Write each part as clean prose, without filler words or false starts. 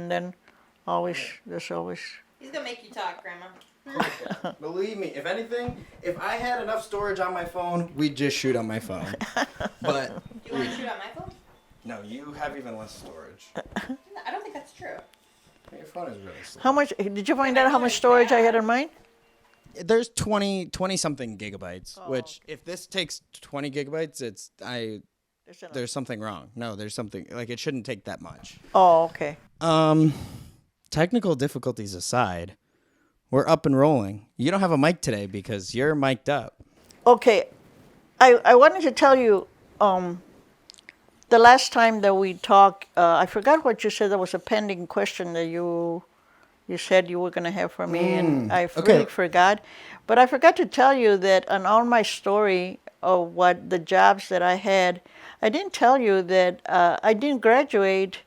and then there's always. He's gonna make you talk, Grandma. Believe me, if anything, if I had enough storage on my phone, we'd just shoot on my phone. But Do you want to shoot on my phone? no, you have even less storage. I don't think that's true. Your phone is really slow. How much did you find out? How much storage I had on mine? There's 20 something gigabytes, which if this takes 20 gigabytes, there's something wrong. No, there's something like it shouldn't take that much. Oh, okay. Technical difficulties aside, we're up and rolling. You don't have a mic today because you're mic'd up. Okay, I wanted to tell you, the last time that we talked, I forgot what you said. There was a pending question that you said you were going to have for me, and I really forgot. But I forgot to tell you that on all my story of what the jobs that I had, I didn't tell you that I didn't graduate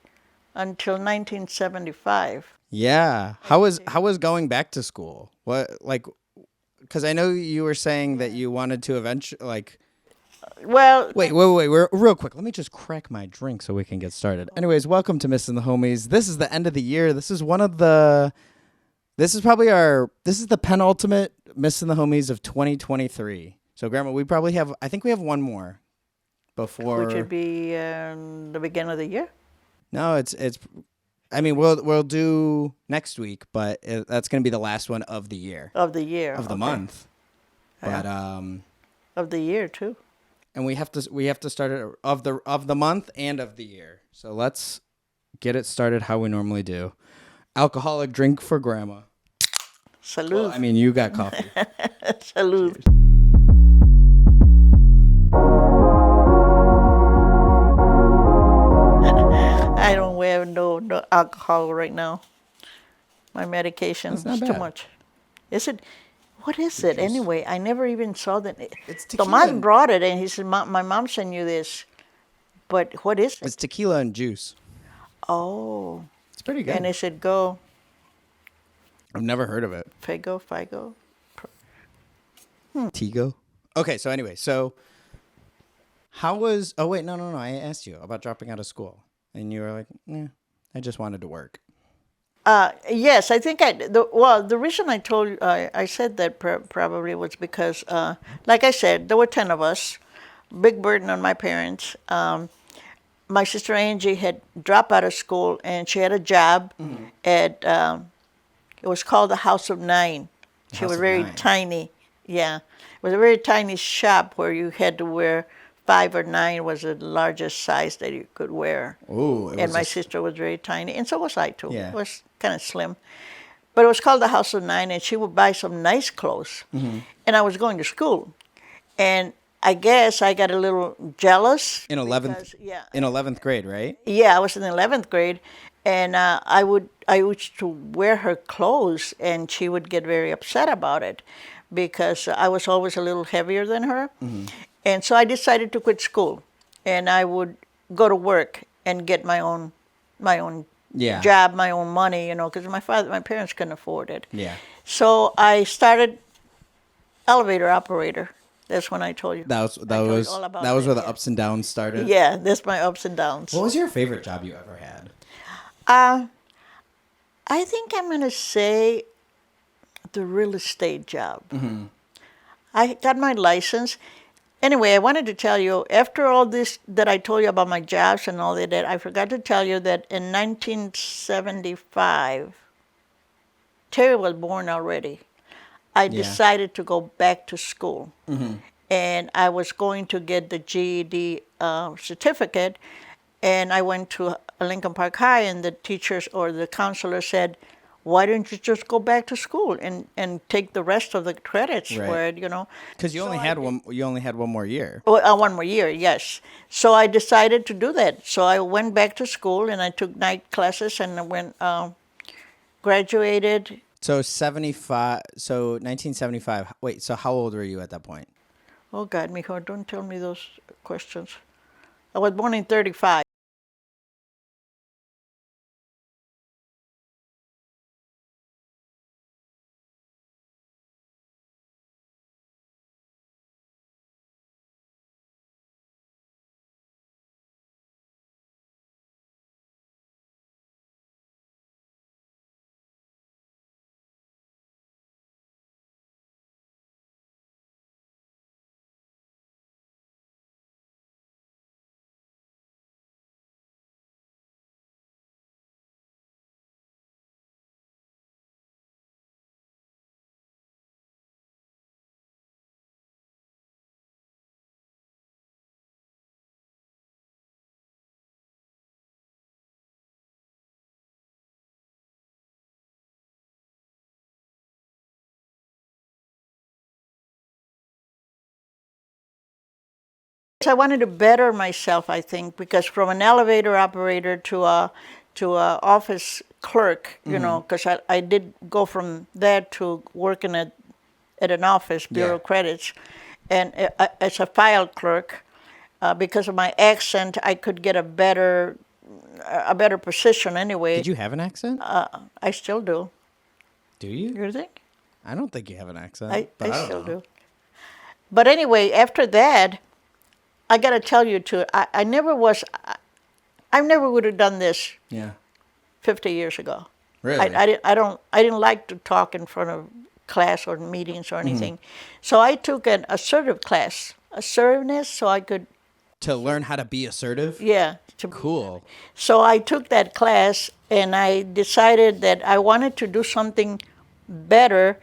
until 1975. Yeah. How was going back to school? Because I know you were saying that you wanted to eventually Well, Wait. We're real quick. Let me just crack my drink so we can get started. Anyways, welcome to Missin the Homies. This is the end of the year. This is the penultimate Missin the Homies of 2023. So, Grandma, I think we have one more before. which would be the beginning of the year. No, I mean, we'll do next week, but that's going to be the last one of the year. Of the year. Of the month. But of the year too. And we have to start it of the month and of the year. So let's get it started how we normally do. Alcoholic drink for Grandma. Salud. Well, I mean, you got coffee. Salud. Cheers. I don't have no alcohol right now. My medication is too much. Is it? What is it anyway? I never even saw that. It's tequila. Tomas brought it, and he said, "My mom sent you this." But what is it? It's tequila and juice. Oh. It's pretty good. And it said go. I've never heard of it. Figo. Tigo. Okay, so anyway, how was? Oh wait, no. I asked you about dropping out of school, and you were like, I just wanted to work." Yes, I think the reason I told you, I said that probably was because, like I said, there were 10 of us, big burden on my parents. My sister Angie had dropped out of school, and she had a job at, it was called the House of Nine. She was very tiny. Yeah. It was a very tiny shop where you had to wear 5 or 9 was the largest size that you could wear. Ooh. And my sister was very tiny, and so was I too. Yeah. It was kind of slim. But it was called the House of Nine, and she would buy some nice clothes. And I was going to school. And I guess I got a little jealous. In 11th, in 11th grade, right? Yeah, I was in the 11th grade. And I used to wear her clothes, and she would get very upset about it because I was always a little heavier than her. And so I decided to quit school, and I would go to work and get my own job, my own money, because my parents couldn't afford it. Yeah. So I started elevator operator. That's when I told you. That was where the ups and downs started. Yeah, that's my ups and downs. What was your favorite job you ever had? I think I'm going to say the real estate job. I got my license. Anyway, I wanted to tell you, after all this that I told you about my jobs and all that, I forgot to tell you that in 1975, Terry was born already. I decided to go back to school. And I was going to get the GED certificate, and I went to Lincoln Park High, and the teachers or the counselor said, "Why don't you just go back to school and take the rest of the credits for it, Because you only had one more year. One more year, yes. So I decided to do that. So I went back to school, and I took night classes, and I went graduated. So 1975. Wait, so how old were you at that point? Oh God, mijo, don't tell me those questions. I was born in 35. I wanted to better myself, I think, because from an elevator operator to a office clerk, you know, because I did go from there to working at an office, Bureau of Credits, and as a file clerk, because of my accent, I could get a better position anyway. Did you have an accent? I still do. Do you? You think? I don't think you have an accent. I but I don't still know. do. But anyway, after that, I got to tell you too, I never would have done this Yeah. 50 years ago. Really? I didn't like to talk in front of class or meetings or anything. So I took an assertive class, assertiveness, so I could, To learn how to be assertive? yeah. Cool. So I took that class and I decided that I wanted to do something better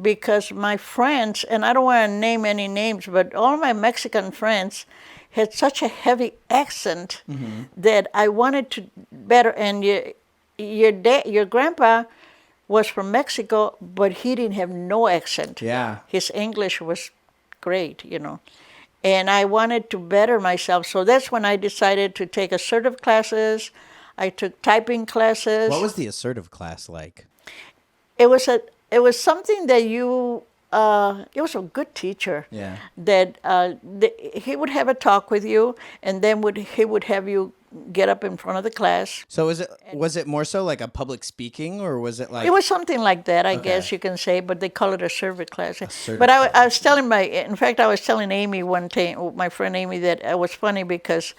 because my friends, and I don't want to name any names, but all my Mexican friends had such a heavy accent that I wanted to better. And your grandpa was from Mexico, but he didn't have no accent. Yeah. His English was great, you know. And I wanted to better myself. So that's when I decided to take assertive classes. I took typing classes. What was the assertive class like? It was something that it was a good teacher. Yeah. That he would have a talk with you, and then he would have you get up in front of the class. So was it more so like a public speaking, or was it like It was something like that, I guess you can say, but they call it a assertive class. But I was telling in fact, I was telling Amy one time, my friend Amy, that it was funny because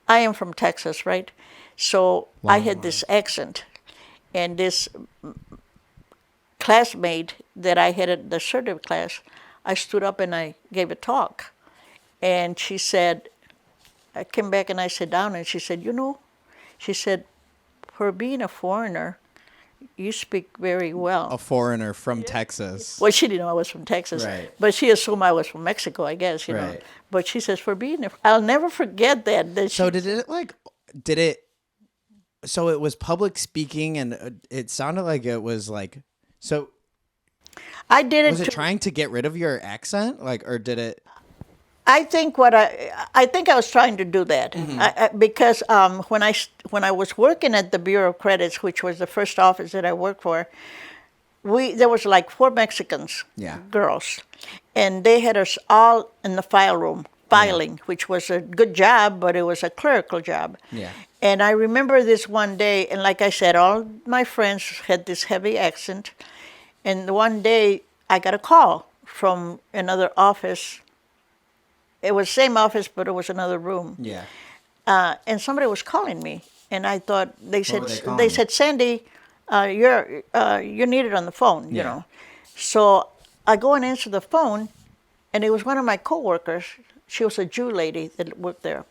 I am from Texas, right? So I had this accent, and this classmate that I had at the assertive class, I stood up and I gave a talk, and she said, I came back and I sat down, and she said, she said, for being a foreigner, you speak very well. a foreigner from Texas? Well, she didn't know I was from Texas, Right. but she assumed I was from Mexico, I guess, you know. Right. But she says, I'll never forget that. So so it was public speaking, and it sounded like it was like, so I did it. was it trying to get rid of your accent? Like, or did it? I think I was trying to do that because when I was working at the Bureau of Credits, which was the first office that I worked for, there was like 4 Mexicans, girls, and they had us all in the file room filing, which was a good job, but it was a clerical job. Yeah. And I remember this one day, and like I said, all my friends had this heavy accent, and one day I got a call from another office. It was the same office, but it was another room. Yeah. And somebody was calling me, and I thought they said were they calling? Sandy, you're needed on the phone, you know. So I go and answer the phone, and it was one of my coworkers. She was a Jew lady that worked there,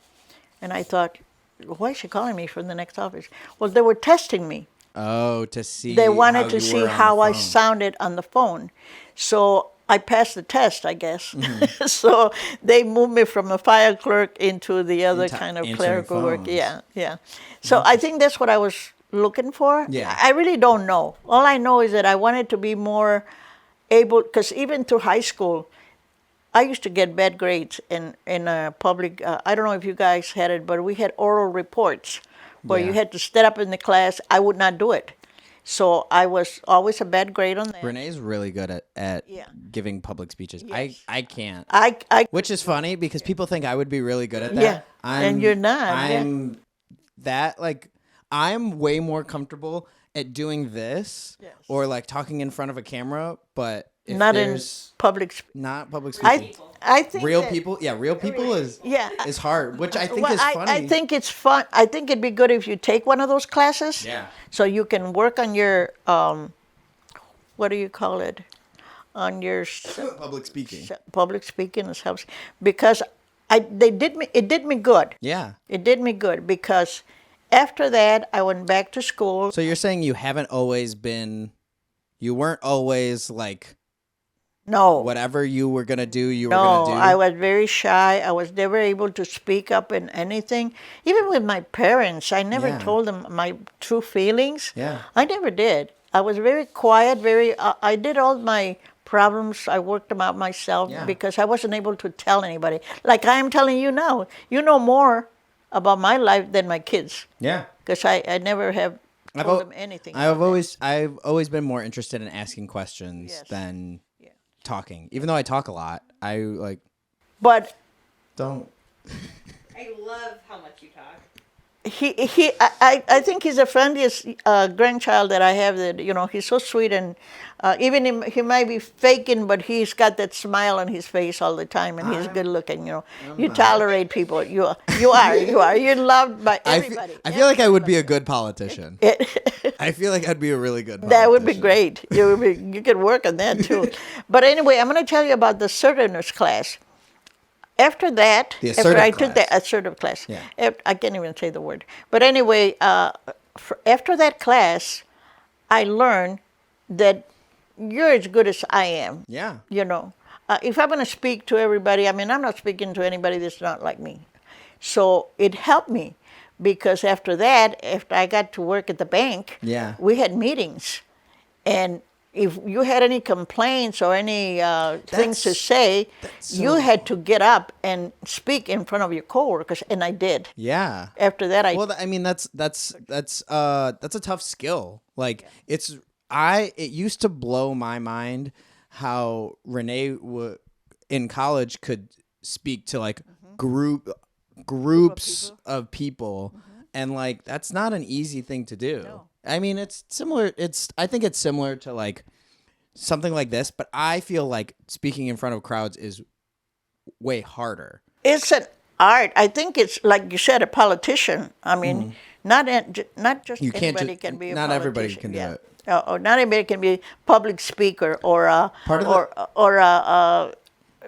and I thought, why is she calling me from the next office? Well, they were testing me. Oh, to see. They wanted how to you see were on how the I phone. sounded on the phone. So I passed the test, I guess. Mm-hmm. So they moved me from a file clerk into the other Into kind of answering clerical work. phones. Yeah. So I think that's what I was looking for. Yeah. I really don't know. All I know is that I wanted to be more able, because even through high school, I used to get bad grades in public. I don't know if you guys had it, but we had oral reports where you had to stand up in the class. I would not do it. So I was always a bad grade on that. Renee's really good at Yeah. giving public speeches. Yes. I can't. I Which is funny because people think I would be really good at that. Yeah, and you're not, yeah. I'm way more comfortable at doing this Yes. or like talking in front of a camera, but if not in there's public. not public speaking. I think real that- people, real people is hard, which I think Well, is funny. I think it's fun. I think it'd be good if you take one of those classes. Yeah. So you can work on your what do you call it? On your public speaking. public speaking and helps because it did me good. Yeah. It did me good because after that I went back to school. So you're saying you weren't always like No. whatever you were gonna do, you were No, gonna do. I was very shy. I was never able to speak up in anything. Even with my parents, I never Yeah. told them my true feelings. Yeah. I never did. I was very quiet, I did all my problems, I worked them out myself Yeah. because I wasn't able to tell anybody. Like I am telling you now, you know more about my life than my kids Yeah. because I never have told them anything. about that. I've always been more interested in asking questions Yes. than Yeah. talking. Even though I talk a lot, I like But don't. I love how much you talk. I think he's the friendliest grandchild that I have. That he's so sweet and even he might be faking, but he's got that smile on his face all the time, and he's good looking. You tolerate people. You are. You're loved by everybody. I feel like I would be a good politician. I feel like I'd be a really good politician. That would be great. You could work on that too. But anyway, I'm going to tell you about the assertiveness class. After that, The after assertive I took the class. assertive class, Yeah. I can't even say the word. But anyway, after that class, I learned that you're as good as I am. Yeah. If I'm going to speak to everybody, I mean, I'm not speaking to anybody that's not like me. So it helped me because after that, after I got to work at the bank, Yeah. we had meetings. And if you had any complaints or any things to say, you had to get up and speak in front of your coworkers, and I did. Yeah. After that, Well, I mean, that's a tough skill. Like it used to blow my mind how Renee in college could speak to like groups of people, and like that's not an easy thing to do. No. I mean, it's similar. I think it's similar to like something like this, but I feel like speaking in front of crowds is way harder. it's an art. I think it's like you said, a politician. I mean, not just You can't anybody ju- can be a not everybody politician. can do Yeah. it. Or not everybody can be a public speaker or Part of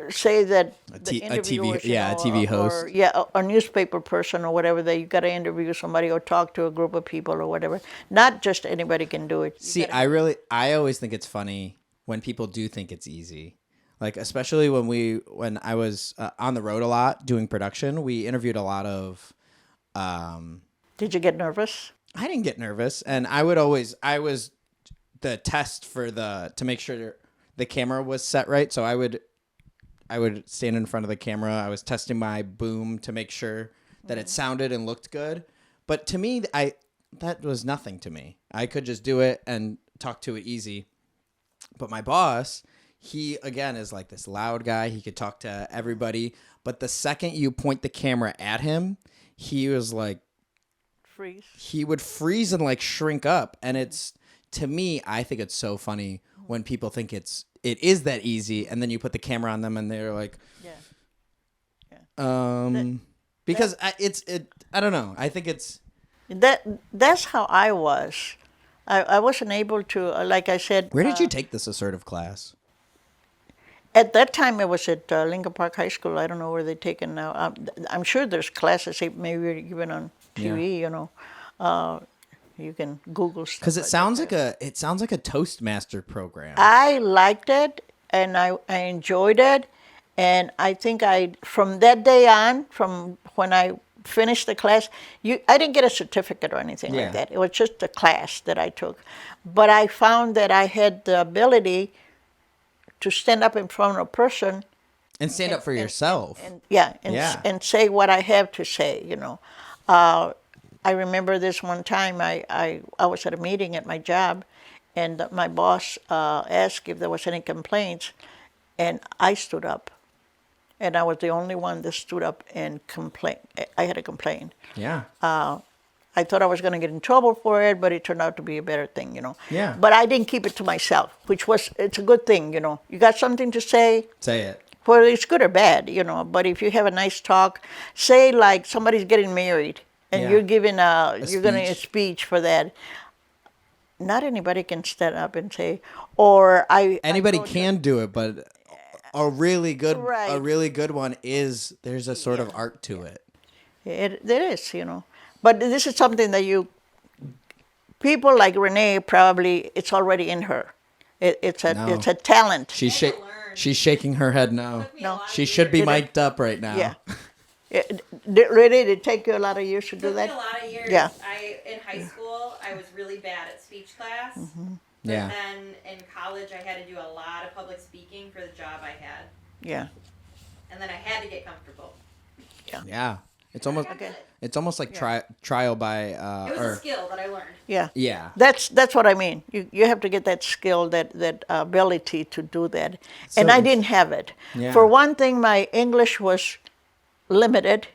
say that A the T- a interviewers, TV yeah, a TV host. or a newspaper person or whatever, that you got to interview somebody or talk to a group of people or whatever. Not just anybody can do it. See, I always think it's funny when people do think it's easy. Like, especially when I was on the road a lot doing production, we interviewed a lot of, Did you get nervous? I didn't get nervous. And I was the test to make sure the camera was set right. So I would stand in front of the camera. I was testing my boom to make sure that it sounded and looked good. But to me, that was nothing to me. I could just do it and talk to it easy. But my boss, he again is like this loud guy. He could talk to everybody. But the second you point the camera at him, he was like, Freeze. he would freeze and like shrink up. And it's, to me, I think it's so funny when people think it is that easy, and then you put the camera on them and they're like, because I don't know. I think it's That's how I was. I wasn't able to, like I said. Where did you take this assertive class? At that time, it was at Lincoln Park High School. I don't know where they're taken now. I'm sure there's classes, maybe even on TV. You can Google stuff. Because it sounds like a Toastmaster program. I liked it, and I enjoyed it, and I think from that day on, from when I finished the class, I didn't get a certificate or anything like that. It was just a class that I took, but I found that I had the ability to stand up in front of a person and stand up for yourself. And say what I have to say. I remember this one time I was at a meeting at my job, and my boss asked if there was any complaints, and I stood up. And I was the only one that stood up and complained. I had to complain. Yeah. I thought I was going to get in trouble for it, but it turned out to be a better thing, Yeah. But I didn't keep it to myself, it's a good thing, You got something to say, Say it. whether it's good or bad, But if you have a nice talk, say like somebody's getting married, and you're giving a speech for that. Not anybody can stand up and say, Anybody can do it, but a really good one is there's a sort of art to it. There is, But this is something that people like Renee, probably it's already in her. It's a talent. She's shaking her head no. No. She should be mic'd up right now. Yeah. Really, did it take you a lot of years to do It took that? me a lot of years. Yeah. In high school, I was really bad at speech class. But Yeah. then in college, I had to do a lot of public speaking for the job I had. Yeah. And then I had to get comfortable. Yeah. It's And I almost got good. it's almost like Yeah. trial by It was a or skill that I learned. Yeah. yeah. That's what I mean. You have to get that skill, that ability to do that, So and I int- didn't have it. Yeah. For one thing, my English was limited.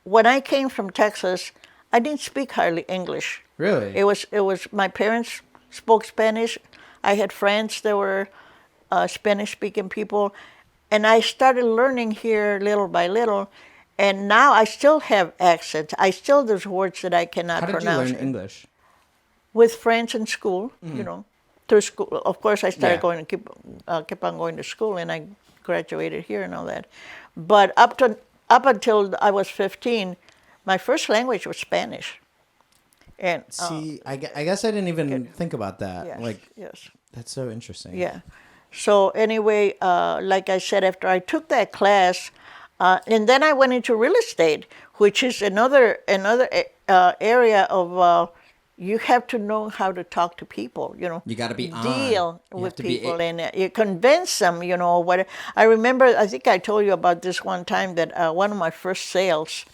When I came from Texas, I didn't speak hardly English. Really? It was my parents spoke Spanish. I had friends that were Spanish speaking people, and I started learning here little by little. And now I still have accents. I still there's words that I cannot How did you pronounce. learn English? With friends in school, through school. Of course, I started Yeah. going to keep on going to school, and I graduated here and all that. But up until I was 15, my first language was Spanish. And See, I guess I didn't even think about that. yes, Like, yes, that's so interesting. yeah. So anyway, like I said, after I took that class, and then I went into real estate, which is another area of you have to know how to talk to people. You gotta be on. deal You with have to be people, and you convince them. What I remember. I think I told you about this one time that one of my first sales,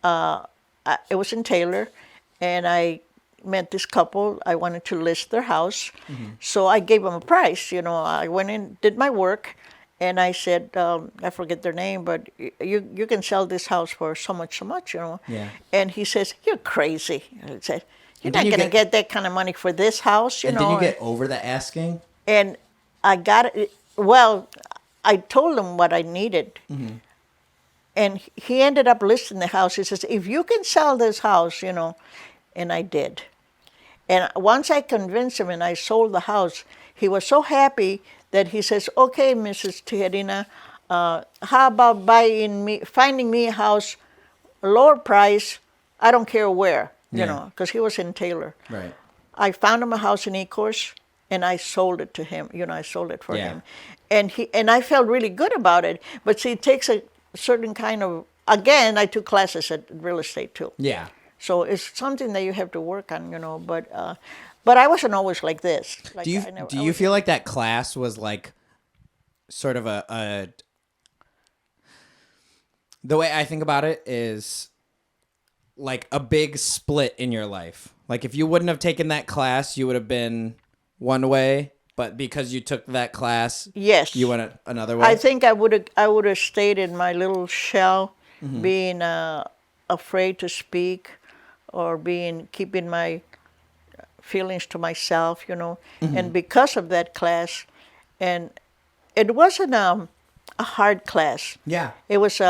it was in Taylor, and I met this couple. I wanted to list their house, so I gave them a price. I went in, did my work, and I said, I forget their name, but you can sell this house for so much, so much. Yeah. And he says, "You're crazy." I said, "You're And not then you going to get that kind of money for this house, And did you get over the asking? And I got it. Well, I told him what I needed. And he ended up listing the house. He says, "If you can sell this house, and I did. And once I convinced him and I sold the house, he was so happy that he says, "Okay, Mrs. Tijerina, how about finding me a house, lower price, I don't care where, Yeah. because he was in Taylor." Right. I found him a house in Ecorse, and I sold it to him. I sold it for Yeah. him, and I felt really good about it. But see, it takes a certain kind of. Again, I took classes at real estate too, Yeah. so it's something that you have to work on, But I wasn't always like this. Like, Do you I never- do I you was- feel like that class was like sort of a the way I think about it is like a big split in your life. Like if you wouldn't have taken that class, you would have been one way, but because you took that class, Yes. you went another way. I think I would have stayed in my little shell, being afraid to speak, or keeping my feelings to myself, And because of that class, and it wasn't a hard class. Yeah. It was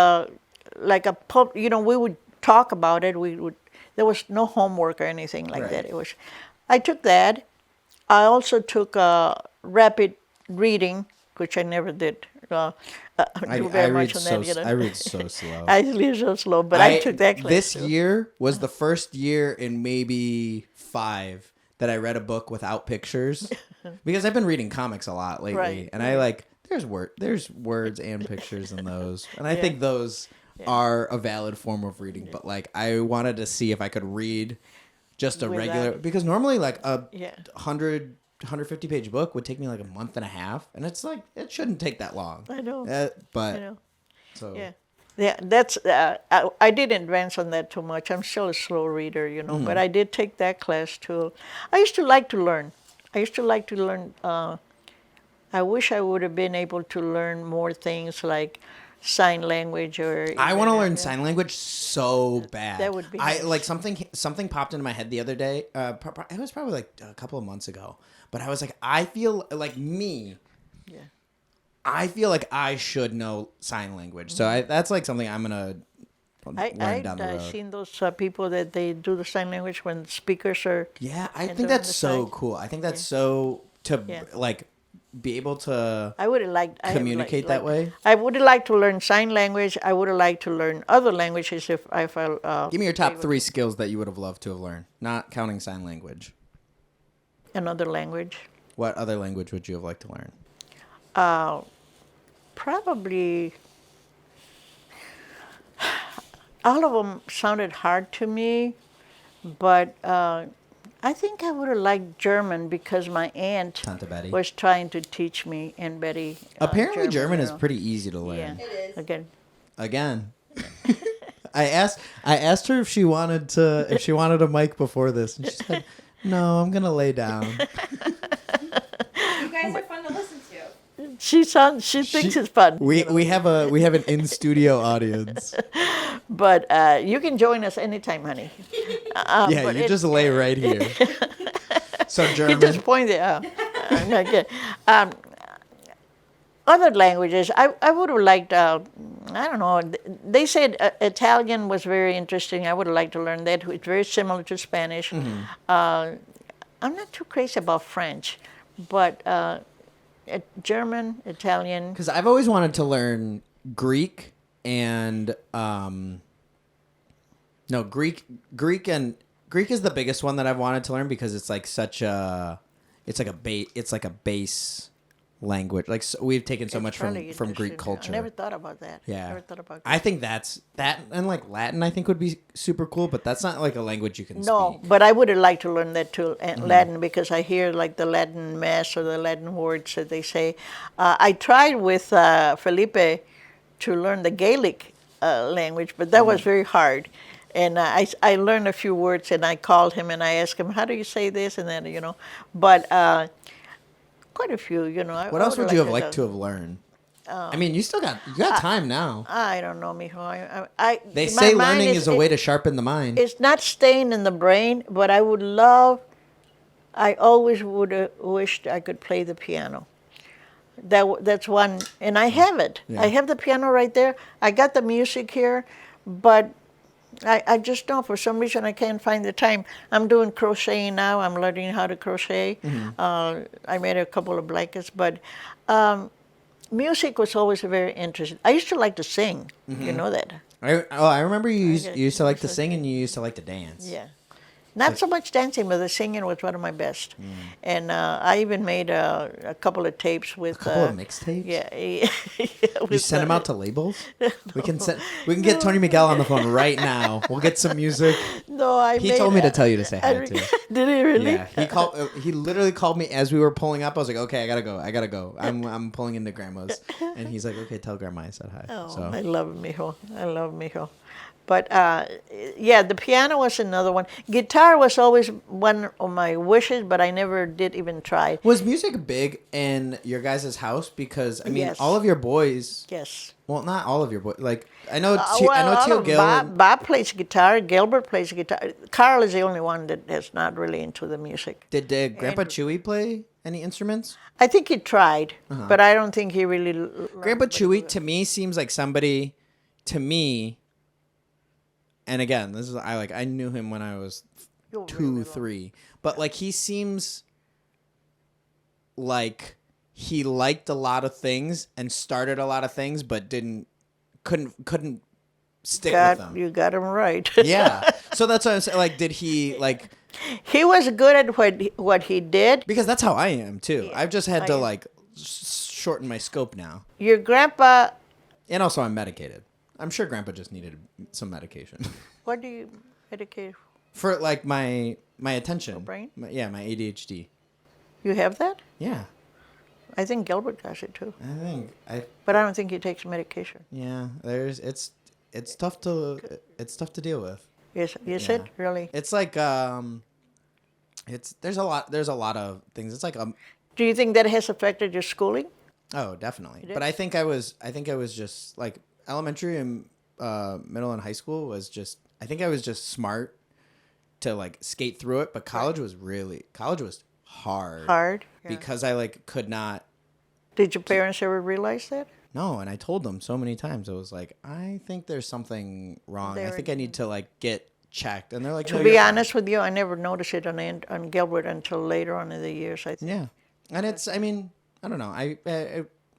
like a pub. We would talk about it. There was no homework or anything like Right. that. It was. I took that. I also took rapid reading, which I never did. Do very much on that. I read so slow. I read so slow, but I took that class This too. year was the first year in maybe 5 that I read a book without pictures because I've been reading comics a lot lately, Right, and I like there's words and pictures in those, and I think those are a valid form of reading. But like I wanted to see if I could read just a Without- regular because normally like a Yeah. 150 page book would take me like a month and a half, and it's like it shouldn't take that long. I know. But I know. so Yeah. Yeah, that's. I didn't advance on that too much. I'm still a slow reader, But I did take that class too. I used to like to learn. I wish I would have been able to learn more things like sign language or. I want to even, learn sign language so bad. That would be I nice. like something popped into my head the other day. It was probably like a couple of months ago, but I was like, I feel like me. Yeah. I feel like I should know sign language. So that's like something I'm gonna learn down the I've road. seen those people that they do the sign language when speakers are. Yeah, I and think they're that's on the so side. cool. I think that's so to Yeah. like be able to I would have liked. communicate that way. I would have liked to learn sign language. I would have liked to learn other languages if I. Give me your top 3 skills that you would have loved to have learned, not counting sign language. Another language. What other language would you have liked to learn? Probably all of them sounded hard to me, but I I think I would have liked German because my aunt Tante Betty. was trying to teach me and Betty. Apparently, German you is know. pretty easy to learn. Yeah. It is. Again. Again. I asked her if she wanted a mic before this, and she said, "No, I'm gonna lay down." You guys are fun to listen to. She thinks it's fun. We have an in studio audience. But you can join us anytime, honey. Yeah, but you it- just lay right here. So You German. just point it out. Okay. Other languages, I would have liked, I don't know, they said Italian was very interesting. I would have liked to learn that. It's very similar to Spanish. I'm not too crazy about French, but German, Italian. Because I've always wanted to learn Greek and no Greek and Greek is the biggest one that I've wanted to learn because it's like such a it's like a base language. Like we've taken so It's much probably from Greek interesting. culture. I never thought about that. Yeah. Never thought about that. I think that and like Latin I think would be super cool, but that's not like a language you can No, speak. but I would have liked to learn that too, Latin, because I hear like the Latin mass or the Latin words that they say. I tried with Felipe to learn the Gaelic language, but that was very hard. And I learned a few words, and I called him and I asked him, "How do you say this?" And then but quite a few, What else would you have liked to have learned? I mean, you got time now. I don't know, mijo. They my say mind learning is a way to sharpen the mind. It's not staying in the brain, but I always would have wished I could play the piano. That's one, and I have it. Yeah. I have the piano right there. I got the music here, but I just don't. For some reason, I can't find the time. I'm doing crocheting now. I'm learning how to crochet. I made a couple of blankets, but music was always very interesting. I used to like to sing. You know that. I remember you used to like to sing and you used to like to dance. Yeah. Not so much dancing, but the singing was one of my best. And I even made a couple of tapes with. A couple of mixtapes? Yeah. You send them out to labels? We can get Tony Miguel on the phone right now. We'll get some music. No, He told me to tell you to say hi too. Did he really? Yeah, he literally called me as we were pulling up. I was like, okay, I gotta go. I'm pulling into grandma's, and he's like, okay, tell grandma I said hi. Oh, So I love mijo. I love mijo. But yeah, the piano was another one. Guitar was always one of my wishes, but I never did even try. was music big in your guys' house? Because I mean, Yes. all of your boys. Yes. Well, not all of your boys. Like I know, Well, I know all Tio of Gil. Bob plays guitar. Gilbert plays guitar. Carl is the only one that is not really into the music. Did Grandpa Chewy play any instruments? I think he tried, but I don't think he really. Grandpa Chewy to me seems like somebody. To me. And again, I knew him when I was You're 2, really 3, but like he seems like he liked a lot of things and started a lot of things, but couldn't stick with them. You got him right. Yeah, so that's what I'm saying. Like, did he like? He was good at what he did. Because that's how I am too. Yeah, I've just had I to am. like shorten my scope now, Your grandpa. and also I'm medicated. I'm sure Grandpa just needed some medication What do you medicate? for like my attention. brain? My ADHD. You have that? Yeah, I think Gilbert has it too, I think but I don't think he takes medication. yeah. It's tough to deal with. Yes, you Yeah. said really. It's like there's a lot of things. It's like Do you think that has affected your schooling? oh definitely. did? But I think I was just like elementary and middle and high school was just I think I was just smart to like skate through it. But college was hard. Hard. Yeah. Because I like could not. Did your parents ever realize that? No, and I told them so many times. I was like, I think there's something wrong. I There- think I need to like get checked. And they're like, To no, be you're fine. honest with you, I never noticed it on Gilbert until later on in the years. I think Yeah, and it's. I mean, I don't know.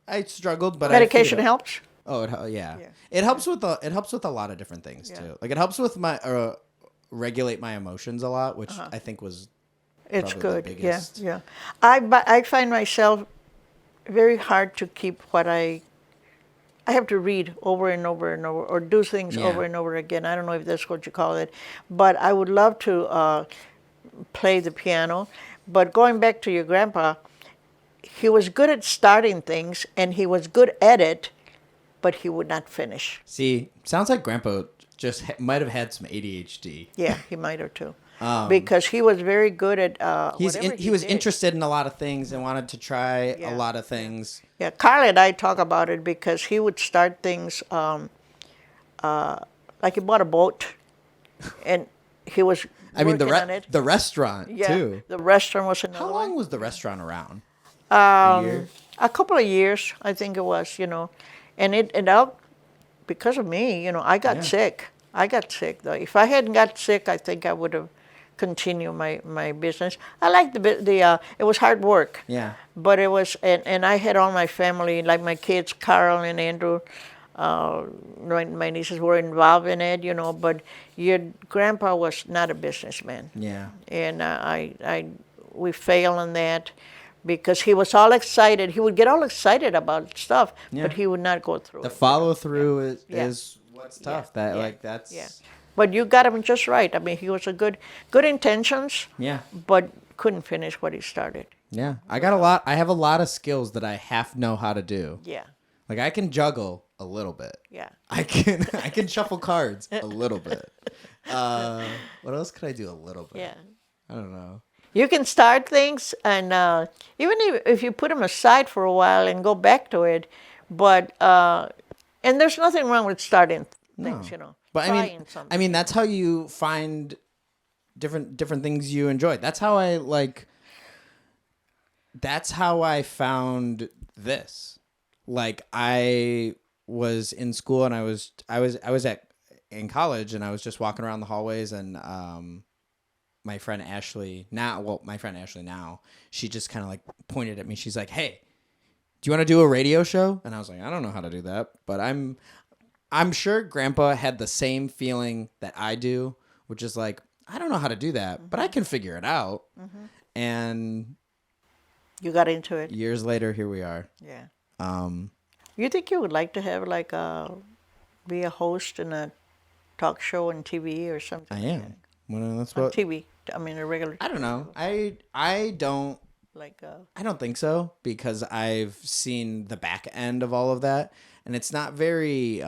I struggled, but medication I helps. Oh, yeah. Yeah. It helps with a lot of different things Yeah. too. Like it helps with my regulate my emotions a lot, which I think was It's probably good. the Yeah, biggest. yeah. I find myself very hard to keep what I have to read over and over and over, or do things Yeah. over and over again. I don't know if that's what you call it, but I would love to play the piano. But going back to your grandpa, he was good at starting things and he was good at it, but he would not finish. See, sounds like Grandpa just might have had some ADHD. Yeah, he might have too. Because he was very good at whatever He was did. interested in a lot of things and wanted to try Yeah. a lot of things. Yeah, Carl and I talk about it because he would start things like he bought a boat and he was I mean, working on it. the restaurant Yeah, too. the restaurant was another How one. long was the restaurant around? A year? A couple of years, I think it was, and it out because of me, I got Yeah. sick. I got sick though. If I hadn't got sick, I think I would have continued my business. I liked it was hard work. Yeah. But it was, and I had all my family, like my kids, Carl and Andrew. My nieces were involved in it, but your grandpa was not a businessman. Yeah. And we fail on that because he was all excited. He would get all excited about stuff, Yeah. but he would not go through The it. follow through Yeah. is what's tough. That's Yeah. But you got him just right. I mean, he was good intentions, yeah. but couldn't finish what he started. Yeah. I have a lot of skills that I half know how to do. Yeah, Like I can juggle a little bit. yeah. I can shuffle cards a little bit. What else could I do a little bit? Yeah. I don't know. You can start things, and even if you put them aside for a while and go back to it, but and there's nothing wrong with starting things, But trying something. I mean that's how you find different things you enjoy. That's how I found this. Like I was in school and I was in college and I was just walking around the hallways and my friend Ashley now, she just kind of like pointed at me. She's like, "Hey, do you want to do a radio show?" And I was like, "I don't know how to do that," but I'm sure Grandpa had the same feeling that I do, which is like, I don't know how to do that, but I can figure it out. And You got into it. years later, here we are. Yeah. Um, You think you would like to have be a host in a talk show on TV or something? I like am. Well, that's that? On what TV. I mean, a regular. I don't know. I don't Like I don't think so because I've seen the back end of all of that, and it's not very.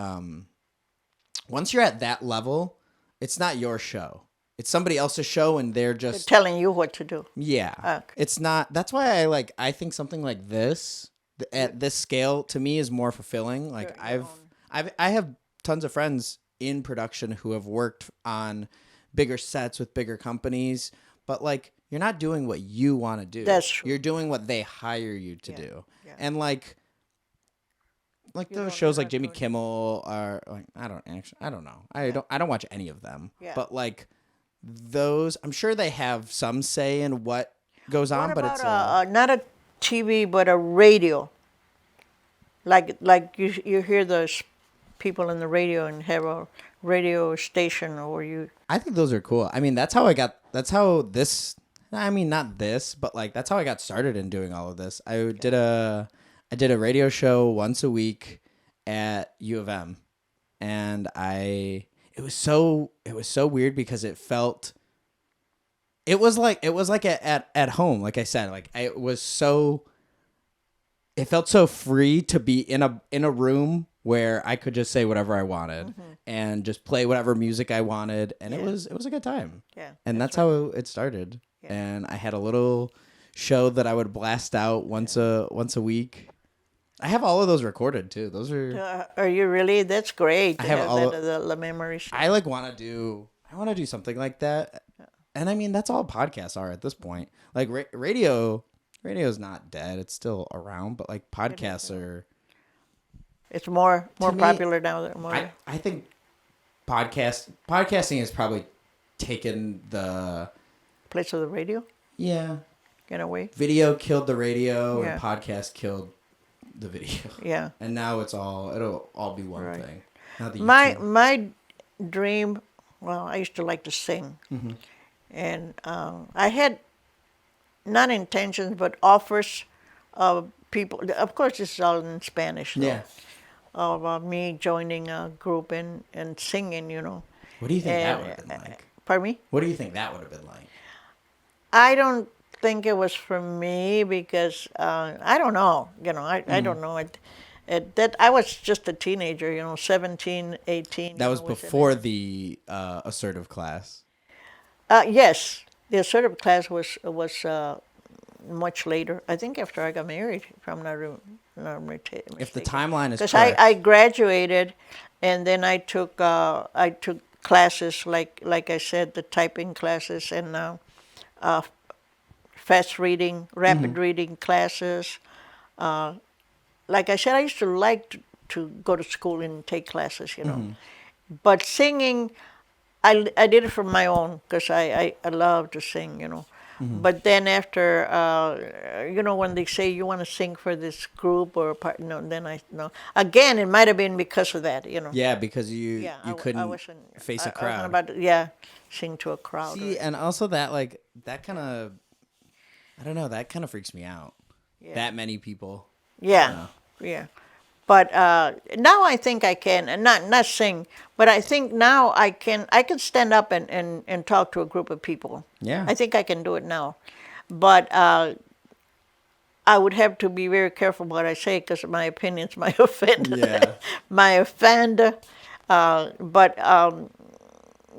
Once you're at that level, it's not your show. It's somebody else's show, and they're just telling you what to do. yeah. Okay. It's not. That's why I think something like this at this scale to me is more fulfilling. Like Your I have tons of friends in production who have worked on bigger sets with bigger companies, but like you're not doing what you want to do. That's true. You're doing what they hire you to do. Yeah. And like those shows like Jimmy Kimmel are like I don't know. I don't watch any of them. Yeah. But like those I'm sure they have some say in what goes on, What but about it's not a TV but a radio? Like you hear those people in the radio and have a radio station, or you. I think those are cool. I mean, that's how this, I mean, not this, but like, that's how I got started in doing all of this. I did a radio show once a week at U of M, and it was so weird because it felt, it was like at home. Like I said, like it felt so free to be in a room where I could just say whatever I wanted and just play whatever music I wanted, and it was a good time. Yeah, And that's how it started. Yeah. And I had a little show that I would blast out once a week. I have all of those recorded too. Those are you really? That's great. To I have all the memories. I want to do something like that. And I mean that's all podcasts are at this point. Like radio is not dead. It's still around, but like podcasts are. It's more To me, popular now than more. I think podcasting has probably taken the place of the radio in a way. Video killed the radio Yeah. and podcast killed the video. Yeah. And now it'll all be one Right. thing. Now the My YouTube- my dream. Well, I used to like to sing, and I had not intentions but offers of people. Of course, this is all in Spanish. Though, yeah. Of me joining a group and singing. What do you think that And, would have been like? Pardon me? What do you think that would have been like? I don't think it was for me because I don't know. I don't know. That I was just a teenager. 17, 18. That was was it? before the assertive class. Yes, the assertive class was much later. I think after I got married, if I'm not mistaken. If the timeline is Because correct. I graduated, and then I took classes like I said, the typing classes and fast reading, rapid reading classes. Like I said, I used to like to go to school and take classes. But singing, I did it for my own because I love to sing. But then after, when they say you want to sing for this group or a part, no, then I no. Again, it might have been because of that. Yeah, because you Yeah, you I couldn't wasn't face a I wasn't crowd. about to, yeah, sing to a crowd. See, and also that kind of, I don't know, that kind of freaks me out. Yeah. That many people. Yeah, yeah. But now I think I can, and not sing, but I think now I can stand up and talk to a group of people. Yeah. I think I can do it now, but I would have to be very careful what I say because my opinions might offend. Yeah. might offend. But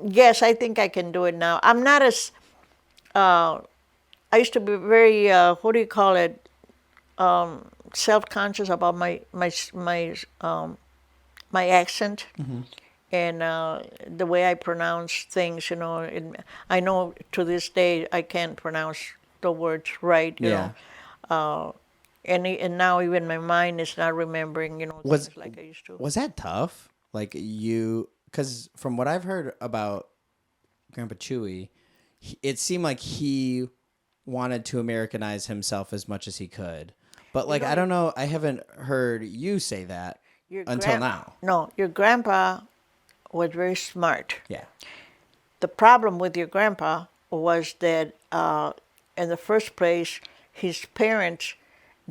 yes, I think I can do it now. I'm not as I used to be very what do you call it, self-conscious about my accent and the way I pronounce things. I know to this day I can't pronounce the words right. Yeah. And now even my mind is not remembering. Was things like I used to. was that tough? Like because from what I've heard about Grandpa Chewy, it seemed like he wanted to Americanize himself as much as he could. But like I don't know, I haven't heard you say that until now. No, your grandpa was very smart. Yeah. The problem with your grandpa was that, in the first place, his parents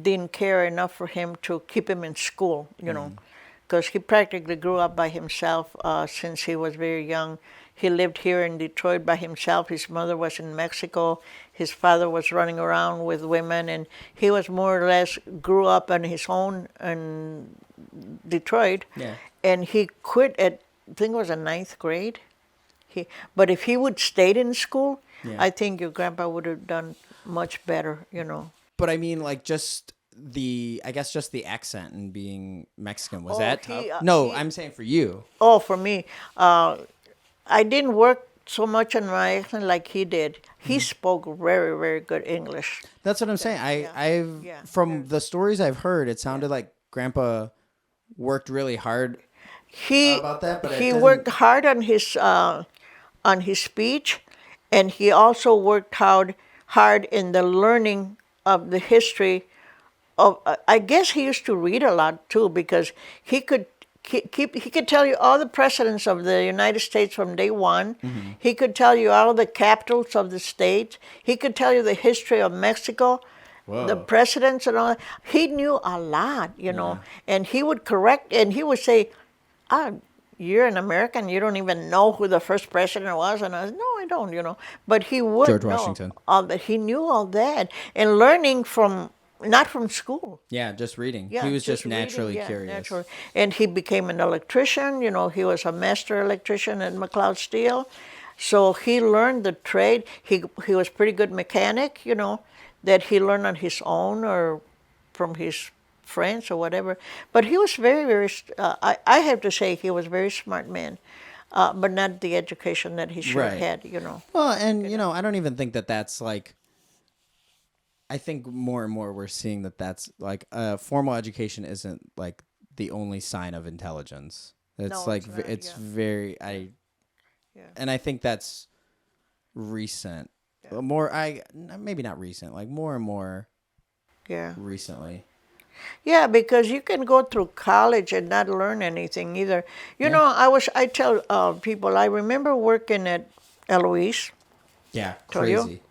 didn't care enough for him to keep him in school, because he practically grew up by himself since he was very young. He lived here in Detroit by himself. His mother was in Mexico. His father was running around with women, and he was more or less grew up on his own in Detroit. Yeah. And he quit at, I think it was a ninth grade. But if he would stayed in school, Yeah. I think your grandpa would have done much better. But I mean, like, I guess just the accent and being Mexican, was that tough? No, I'm saying for you. Oh, for me, I didn't work so much on my accent like he did. He spoke very, very good English. That's what I'm saying. I've from the stories I've heard, it sounded like Grandpa worked really hard about that, but he worked hard on his speech, and he also worked hard in the learning of the history of. I guess he used to read a lot too because he could he could tell you all the presidents of the United States from day one. Mm-hmm. He could tell you all the capitals of the states. He could tell you the history of Mexico. Whoa. The presidents and all that. He knew a lot. And he would correct, and he would say, you're an American, you don't even know who the first president was. And I was, no, I don't. But he would George know Washington. all that. He knew all that. And learning not from school. Yeah, just reading. Yeah, He was just reading, naturally yeah, curious. naturally. And he became an electrician. He was a master electrician at McLeod Steel. So he learned the trade. He was pretty good mechanic, that he learned on his own or from his friends or whatever. But he was very, very, I have to say he was a very smart man, but not the education that he should have Right. had. Well, and, I don't even think that that's like, I think more and more we're seeing that that's like formal education isn't like the only sign of intelligence. It's No, like it's not, it's yeah. very and I think that's recent. More maybe not recent, like more and more Yeah. recently. Yeah, because you can go through college and not learn anything either. I tell people, I remember working at Eloise, Yeah, Told you? crazy.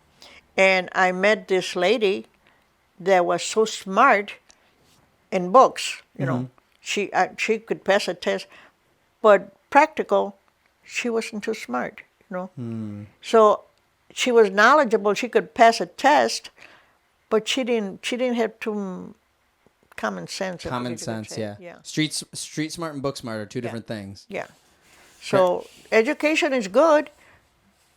and I met this lady that was so smart in books. She could pass a test, but practical, she wasn't too smart. So she was knowledgeable. She could pass a test, but she didn't have too common sense. I Common guess you could sense, say. yeah. Yeah. Street smart and book smart are two different things. Yeah. So education is good,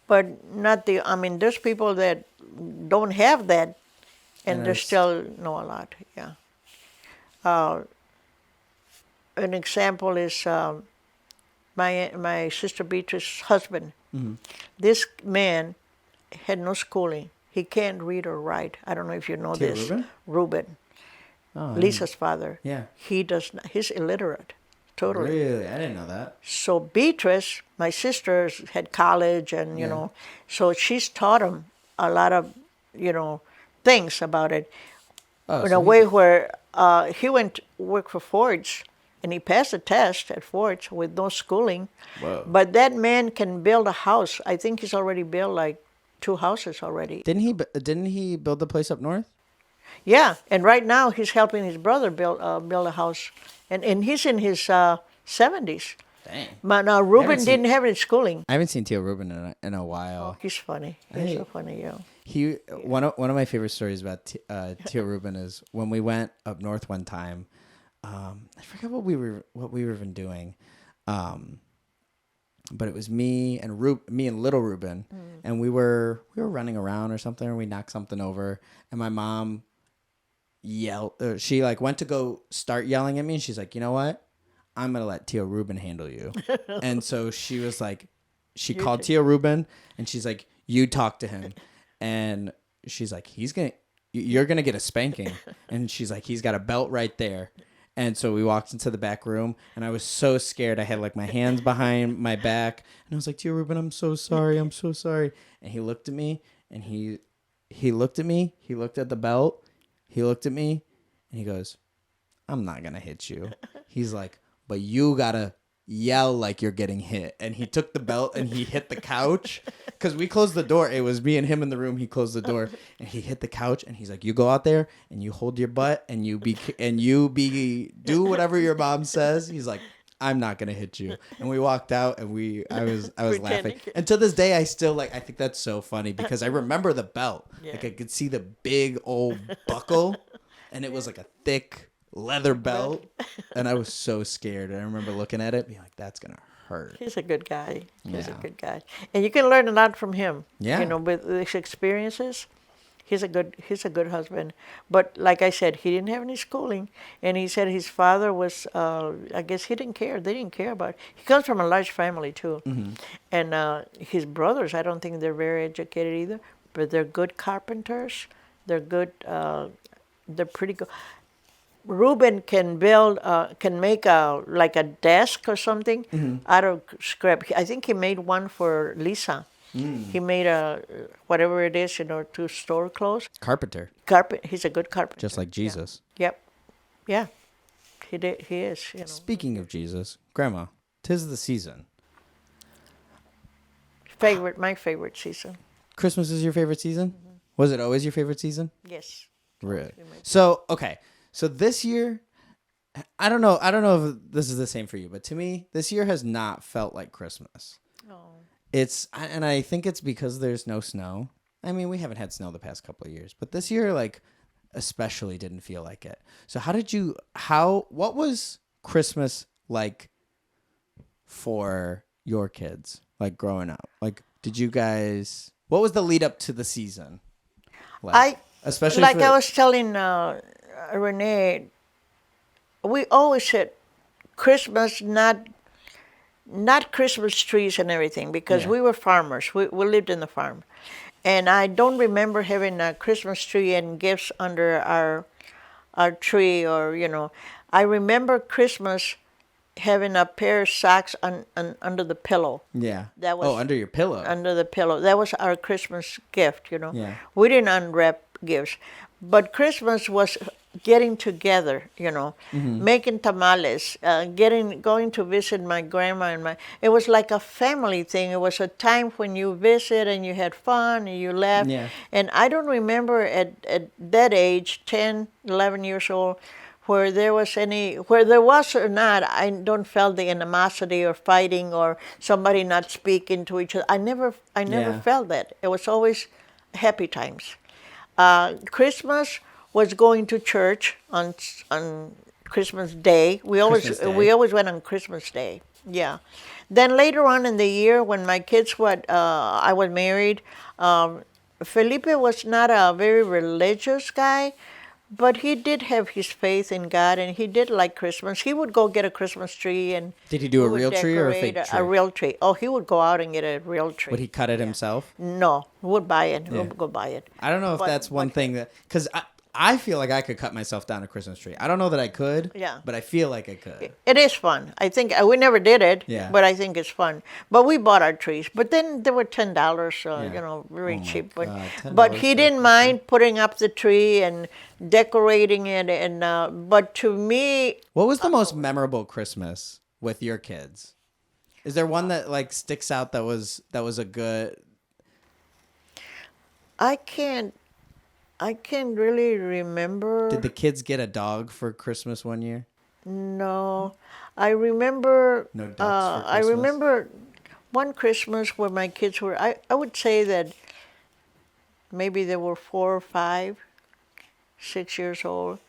but not the. I mean, there's people that don't have that, and And they it's- still know a lot. Yeah. An example is my sister Beatrice's husband. Mm-hmm. This man had no schooling. He can't read or write. I don't know if you know Tio this. Ruben? Ruben, Oh, Lisa's father. Yeah. He does not. He's illiterate, totally. Really? I didn't know that. So Beatrice, my sister, had college, and you Yeah. know, so she's taught him a lot of, you know, things about it Oh, in so a way where he went to work for Ford's, and he passed the test at Ford's with no schooling. Whoa. But that man can build a house. I think he's already built like 2 houses already. Didn't he build the place up north? Yeah, and right now he's helping his brother build a house, and he's in his 70s. Dang. But now Ruben seen- didn't have any schooling. I haven't seen Tio Ruben in a while. He's funny. He's so funny, yeah. He one of my favorite stories about Tio Ruben is when we went up north one time. I forget what we were even doing, but it was me and little Ruben, and we were running around or something, and we knocked something over, and my mom yelled. She like went to go start yelling at me, and she's like, you know what? I'm gonna let Tio Ruben handle you. And so she was like, she called Tio Ruben, and she's like, you talk to him. And she's like, you're gonna get a spanking. And she's like, he's got a belt right there. And so we walked into the back room, and I was so scared. I had like my hands behind my back, and I was like, Tio Ruben, I'm so sorry. I'm so sorry. And he looked at me, and he looked at me. He looked at the belt. He looked at me, and he goes, I'm not gonna hit you. He's like, but you gotta yell like you're getting hit. And he took the belt and he hit the couch because we closed the door. It was me and him in the room. He closed the door and he hit the couch, and he's like, you go out there and you hold your butt and you do whatever your mom says. He's like, I'm not gonna hit you. And we walked out, and I was laughing. And to this day, I still I think that's so funny because I remember the belt. Yeah. Like I could see the big old buckle, and it was like a thick leather belt, and I was so scared. And I remember looking at it, being like, "That's gonna hurt." He's a good guy. He's a Yeah. good guy, and you can learn a lot from him. Yeah. You know, with his experiences, he's a good husband. But like I said, he didn't have any schooling, and he said his father was. I guess he didn't care. They didn't care about it. He comes from a large family too, and his brothers. I don't think they're very educated either, but they're good carpenters. They're good. They're pretty good. Ruben can make like a desk or something out of scrap. I think he made one for Lisa. He made whatever it is, to store clothes. Carpenter, He's a good carpenter. just like Jesus. Yep. Yeah. He did. He is. Speaking of Jesus, Grandma, 'tis the season. My favorite season. Christmas is your favorite season? Was it always your favorite season? Yes. Really? So, okay. So this year, I don't know if this is the same for you, but to me, this year has not felt like Christmas. Oh. And I think it's because there's no snow. I mean, we haven't had snow the past couple of years, but this year, especially didn't feel like it. So what was Christmas like for your kids, like growing up? Like, what was the lead up to the season? Especially Like I was telling Renee, we always said Christmas, not Christmas trees and everything, because Yeah. we were farmers. We lived in the farm, and I don't remember having a Christmas tree and gifts under our tree, or I remember Christmas having a pair of socks under the pillow. Yeah. That was under your pillow. Under the pillow. That was our Christmas gift, Yeah. We didn't unwrap gifts. But Christmas was getting together, making tamales, going to visit my grandma it was like a family thing. It was a time when you visit and you had fun and you laughed. Yeah. And I don't remember at that age, 10, 11 years old, where there was or not, I don't feel the animosity or fighting or somebody not speaking to each other. I never Yeah. felt that. It was always happy times. Christmas was going to church on Christmas Day. Christmas Day. We always went on Christmas Day. Yeah. Then later on in the year, when my kids I was married. Felipe was not a very religious guy, but he did have his faith in God, and he did like Christmas. He would go get a Christmas tree, and Did he do we a would real tree or a decorate fake tree? a real tree. Oh, he would go out and get a real tree. Would he cut it himself? No, we would buy it. We Yeah. would go buy it. I don't know if But- that's one but- thing that, because I feel like I could cut myself down a Christmas tree. I don't know that I could. Yeah. But I feel like I could. It is fun. I think we never did it, Yeah. but I think it's fun. But we bought our trees. But then they were $10, Yeah. very Oh my cheap. But God, $10 but he for a didn't Christmas mind putting up the tree and decorating it. And but to me, What was the most memorable Christmas with your kids? Is there one that like sticks out that was a good? I can't really remember. Did the kids get a dog for Christmas one year? No, I remember. No ducks for I Christmas? remember one Christmas where my kids were. I would say that maybe they were 4 or 5, 6 years old,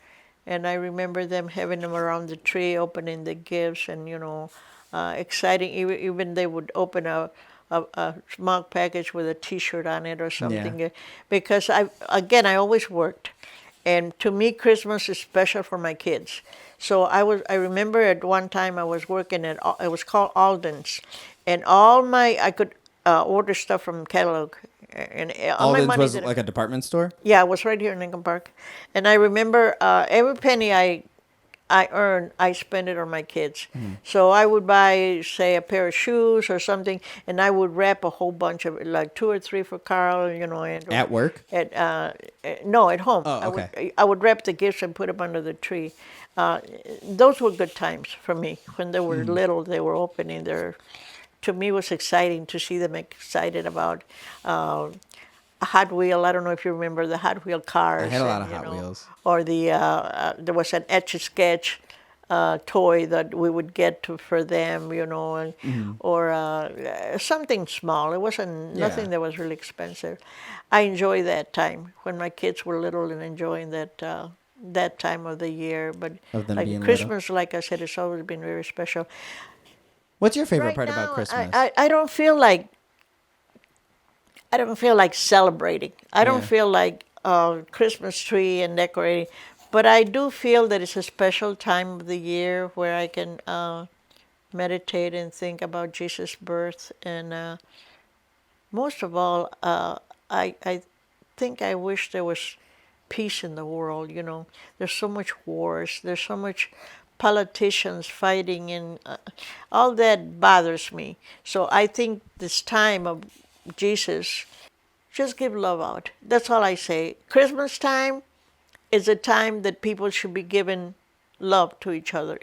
and I remember them having them around the tree, opening the gifts, and exciting. Even they would open a small package with a T-shirt on it or something, because I always worked, and to me Christmas is special for my kids. So I remember at one time I was working at, it was called Alden's, and I could order stuff from catalog, and all my Alden's money was that like a department store. yeah, it was right here in Lincoln Park, and I remember every penny I earned, I spent it on my kids. So I would buy, say, a pair of shoes or something, and I would wrap a whole bunch of it, like 2 or 3 for Carl, and At work? no, at home. Oh, okay. I would wrap the gifts and put them under the tree. Those were good times for me. When they were little, they were opening their. To me, it was exciting to see them excited about a Hot Wheel. I don't know if you remember the Hot Wheel cars. I had a lot of and, Hot Wheels. Or there was an Etch-a-Sketch toy that we would get for them, or something small. It wasn't nothing that was really expensive. I enjoy that time when my kids were little and enjoying that time of the year. But Of them like being Christmas, like I said, it's always been very special. What's your favorite Right part now, about Christmas? I don't feel like celebrating. I don't Yeah. feel like Christmas tree and decorating, but I do feel that it's a special time of the year where I can meditate and think about Jesus' birth, and most of all, I think I wish there was peace in the world. There's so much wars. There's so much politicians fighting, and all that bothers me. So I think this time of Jesus, just give love out. That's all I say. Christmas time is a time that people should be giving love to each other,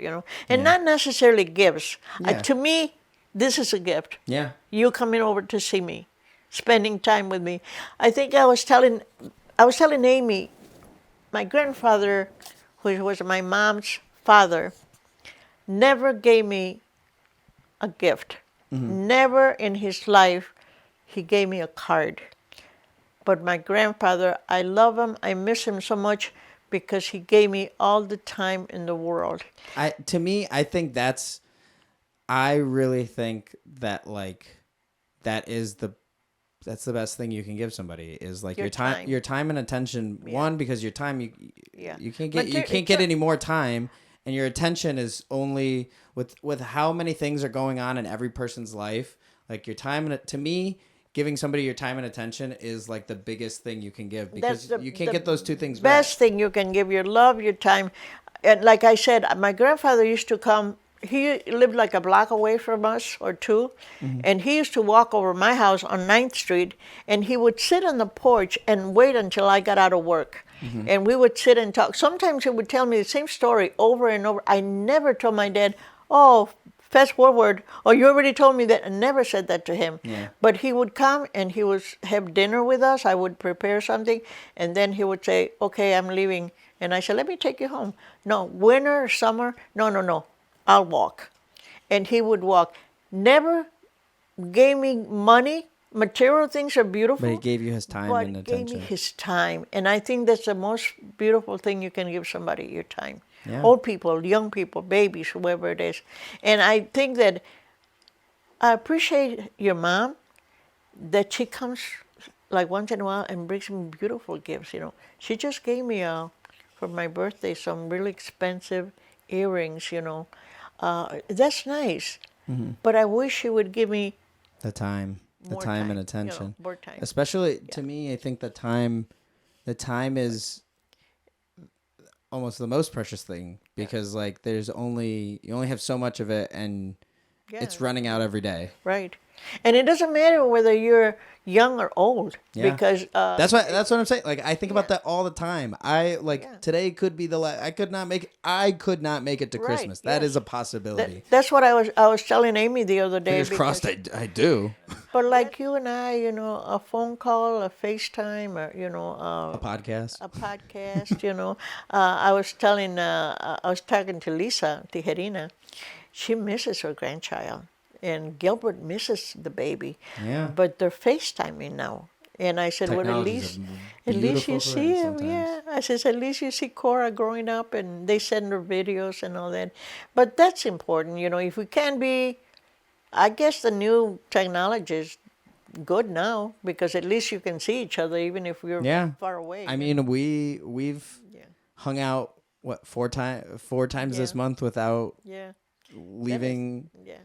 and not necessarily gifts. Yeah. To me, this is a gift. Yeah. You coming over to see me, spending time with me. I think I was telling Amy, my grandfather, who was my mom's father, never gave me a gift. Never in his life he gave me a card. But my grandfather, I love him. I miss him so much because he gave me all the time in the world. To me, I really think that that's the best thing you can give somebody is like Your time. your time and attention. One, because your time you can't But get any more time, and your attention is only with how many things are going on in every person's life. Like your time, and to me, giving somebody your time and attention is like the biggest thing you can give, because you can't get those two things back. Best thing you can give, your love, your time. And like I said, my grandfather used to come. He lived like a block away from us or two, and he used to walk over my house on 9th Street, and he would sit on the porch and wait until I got out of work. And we would sit and talk. Sometimes he would tell me the same story over and over. I never told my dad, oh, fast forward. Oh, you already told me that. I never said that to him. Yeah. But he would come and he would have dinner with us. I would prepare something, and then he would say, "Okay, I'm leaving." And I said, "Let me take you home." No, winter, summer, no, no, no. I'll walk. And he would walk. Never gave me money. Material things are beautiful. But he gave you his time but and gave me attention. his time. And I think that's the most beautiful thing you can give somebody, your time. Yeah. Old people, young people, babies, whoever it is. And I think that I appreciate your mom that she comes like once in a while and brings me beautiful gifts. She just gave me for my birthday some really expensive earrings. That's nice. But I wish she would give me The time more and time, attention. more time. Especially to me, I think the time is almost the most precious thing because like you only have so much of it and Yeah, it's running out every day. right. And it doesn't matter whether you're young or old Yeah. because That's what I'm saying. Like I think about Yeah. that all the time. I like Yeah. today could be the I could not make it to Right, Christmas. That yes. is a possibility. that's what I was telling Amy the other day. Fingers crossed because- I do. But like you and I, a phone call, a FaceTime, or A podcast. a podcast. I was talking to Lisa Tijerina. She misses her grandchild, and Gilbert misses the baby. Yeah. But they're FaceTiming now. And I said, well, at Technology's least beautiful you for see it him. sometimes. Yeah. I said, at least you see Cora growing up, and they send her videos and all that. But that's important. If we can be, I guess the new technology is good now because at least you can see each other even if we're Yeah. far away. I mean, we've Yeah. hung out four times this Yeah. month without Yeah. leaving Yeah.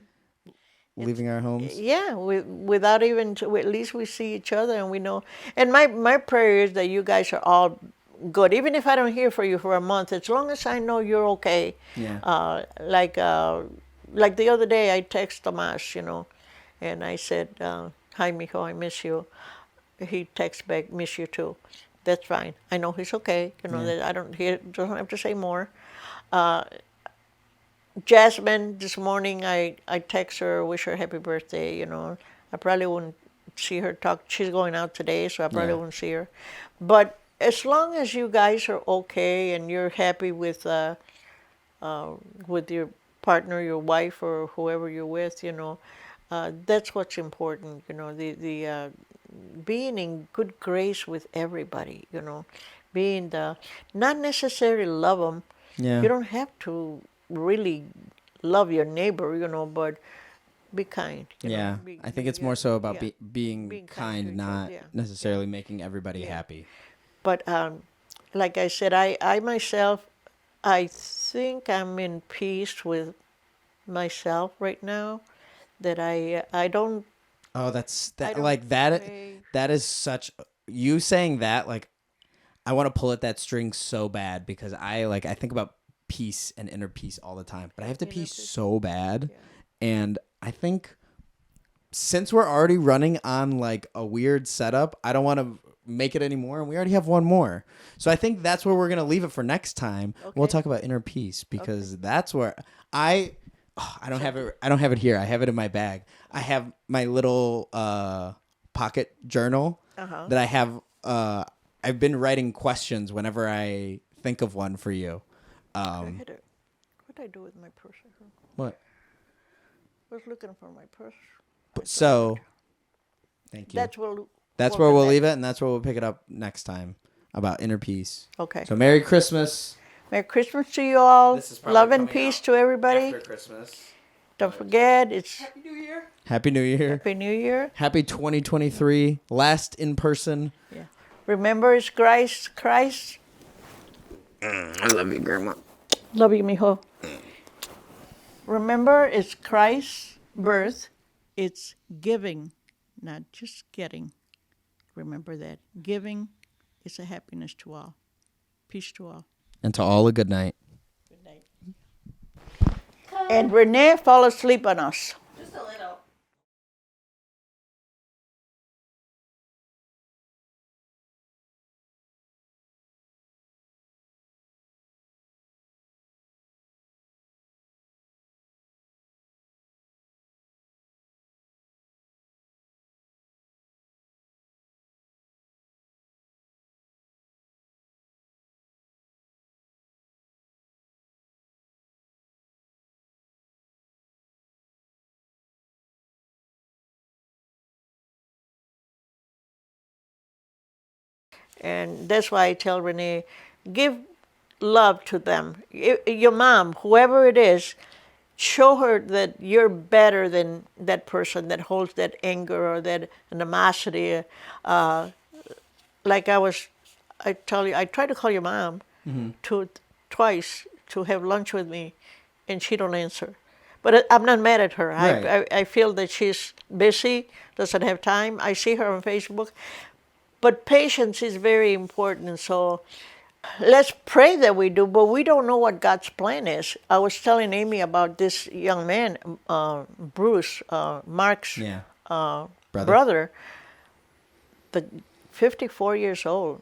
leaving our homes. Yeah, without even at least we see each other and we know. And my prayer is that you guys are all good, even if I don't hear from you for a month. As long as I know you're okay. Yeah. Like the other day, I text Tomas, and I said, "Hi, mijo, I miss you." He texts back, "Miss you too." That's fine. I know he's okay. That I don't have to say more. Jasmine, this morning I text her, wish her happy birthday. I probably wouldn't see her talk. She's going out today, so I probably Yeah. wouldn't see her. But as long as you guys are okay and you're happy with your partner, your wife, or whoever you're with, that's what's important. The being in good grace with everybody. Being not necessarily love them. Yeah. You don't have to really love your neighbor, but be kind. Yeah. I think it's more so about being Being kind to kind, each not other, yeah. necessarily making everybody happy. But like I said, I myself, I think I'm in peace with myself right now. That I don't. Oh, that's I that don't like that. pray. That is such you saying that. Like, I want to pull at that string so bad because I think about peace and inner peace all the time, but I have to pee so bad, and I think since we're already running on like a weird setup, I don't want to make it anymore, and we already have one more. So I think that's where we're gonna leave it for next time. We'll Okay. talk about inner peace because that's where I don't have it. I don't have it here. I have it in my bag. I have my little pocket journal that I have. I've been writing questions whenever I think of one for you. What did I do with my purse? What? I was looking for my purse. So, thank you. That's where. That's where we'll leave it, and that's where we'll pick it up next time about inner peace. Okay. So, Merry Christmas. Merry Christmas to you all. This is probably Love and coming peace out to everybody. After Christmas. Don't forget, it's Happy New Year. Happy New Year. Happy New Year. Happy 2023. Last in person. Yeah. Remember, it's Christ. I love you, Grandma. Love you, mijo. Remember, it's Christ's birth. It's giving, not just getting. Remember that. Giving is a happiness to all. Peace to all. And to all a good night. Good night. And Renee, fall asleep on us. Just a little. And that's why I tell Renee, give love to them. Your mom, whoever it is, show her that you're better than that person that holds that anger or that animosity. Like I tell you, I tried to call your mom to twice to have lunch with me, and she don't answer. But I'm not mad at her. Right. I feel that she's busy, doesn't have time. I see her on Facebook. But patience is very important. So let's pray that we do, but we don't know what God's plan is. I was telling Amy about this young man, Bruce, Mark's Yeah. Brother. brother, but 54 years old.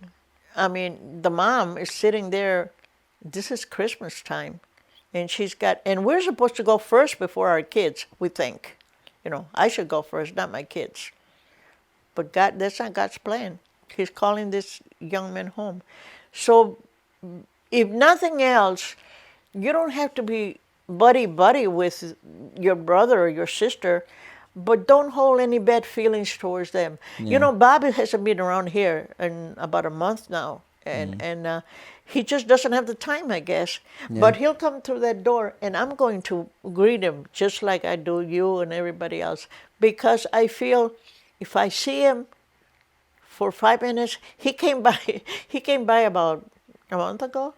I mean, the mom is sitting there. This is Christmas time, and and we're supposed to go first before our kids. We think, I should go first, not my kids. But God, that's not God's plan. He's calling this young man home. So, if nothing else, you don't have to be buddy with your brother or your sister, but don't hold any bad feelings towards them. Bobby hasn't been around here in about a month now, and he just doesn't have the time, I guess. But he'll come through that door, and I'm going to greet him just like I do you and everybody else, because I feel if I see him for 5 minutes, he came by. He came by about a month ago.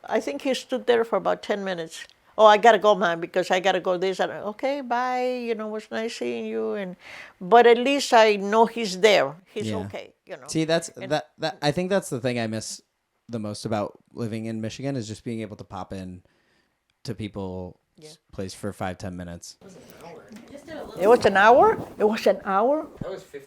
I think he stood there for about 10 minutes. Oh, I gotta go, man, because I gotta go this. Okay, bye. It was nice seeing you. But at least I know he's there. He's okay. See, that I think that's the thing I miss the most about living in Michigan is just being able to pop in to people's place for 5-10 minutes. Just did a little It was an hour. It was an hour. That was 15